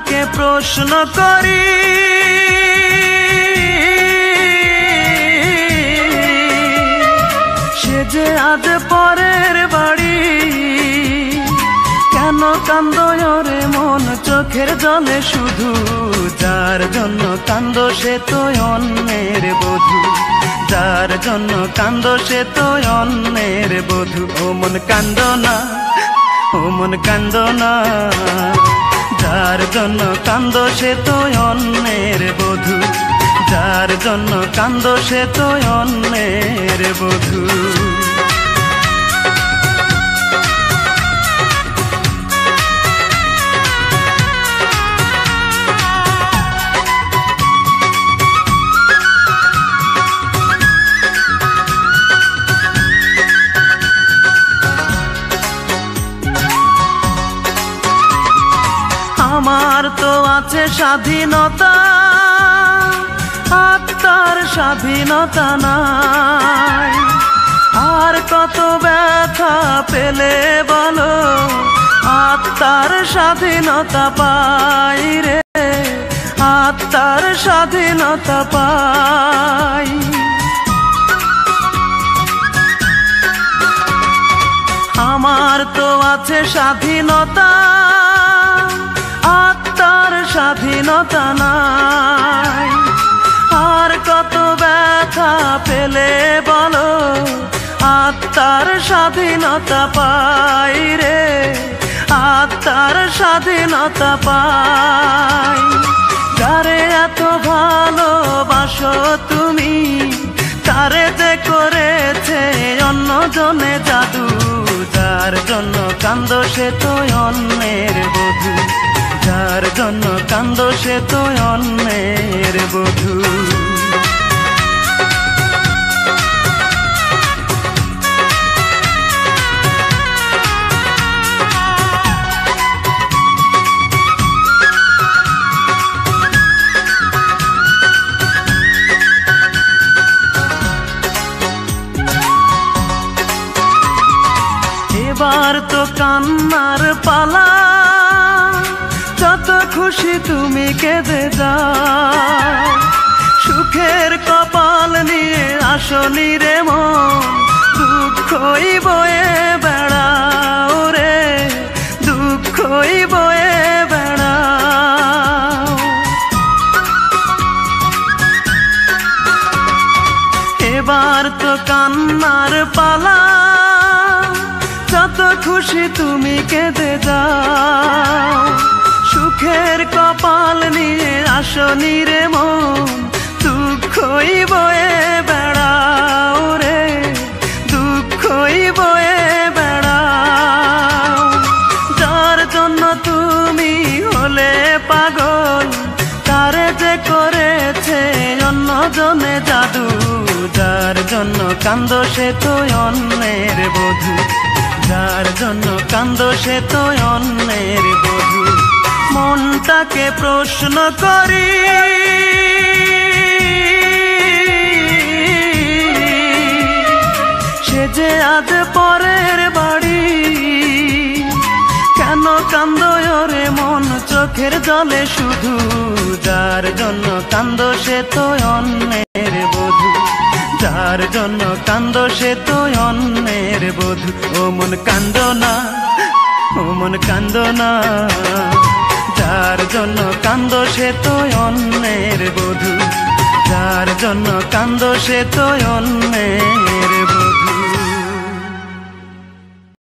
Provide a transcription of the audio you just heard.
মনটাকে প্রশ্ন করি, সে যে আজ পরের বাড়ি। কেন কান্দো রে মন চোখের জলে শুধু, যার জন্য কান্দো সে তো অন্যের বধূ, যার জন্য কান্দো সে তো অন্যের বধূ। ও মন কান্দো না, ও মন কান্দো না, যার জন্য কান্দো সে তো অন্যের বধূ, যার জন্য কান্দো সে তো অন্যের বধূ। আমার তো আছে স্বাধীনতা, আত্মার স্বাধীনতা নাই। আর কত ব্যথা পেলে বলো, আত্মার স্বাধীনতা পাই রে, আত্মার স্বাধীনতা পাই। আমার তো আছে স্বাধীনতা, আত্মার স্বাধীনতা নাই। আর কত ব্যথা পেলে বলো, আত্মার স্বাধীনতা পাই রে, আত্মার স্বাধীনতা পাই। যারে এত ভালোবাসো তুমি, তারে যে করেছে অন্যজনে জাদু, যার জন্য কান্দো সে তো অন্যের বধূ, যার জন্য কান্দো সে তো অন্যের বধূ। এবার তো কান্নার পালা, যত খুশি তুমি কেঁদে যাও। সুখের কপাল নিয়ে আসনি রে মন, দুঃখই বয়ে বেড়াও রে, দুঃখই বয়ে বেড়াও। এবার তো কান্নার পালা, যত খুশি তুমি কেঁদে যাও। সুখের কপাল নিয়ে আসনি রে মন, দুঃখই বয়ে বেড়াও রে, দুঃখই বয়ে বেড়াও। যার জন্য তুমি হলে পাগল, তারে যে করেছে অন্যজনে জাদু, যার জন্য কান্দো সে তো অন্যের বধূ, যার জন্য কান্দো সে তো অন্যের বধূ। মনটাকে প্রশ্ন করি, সে যে আজ পরের বাড়ি। কেন কান্দো রে মন চোখের জলে শুধু, যার জন্য কান্দো সে তো অন্যের বধূ, যার জন্য কান্দো সে তো অন্যের বধূ। ও মন কান্দো না, ও মন কান্দো না, যার জন্য কান্দো সে তো অন্যের বধূ, যার জন্য কান্দো সে তো অন্যের বধূ।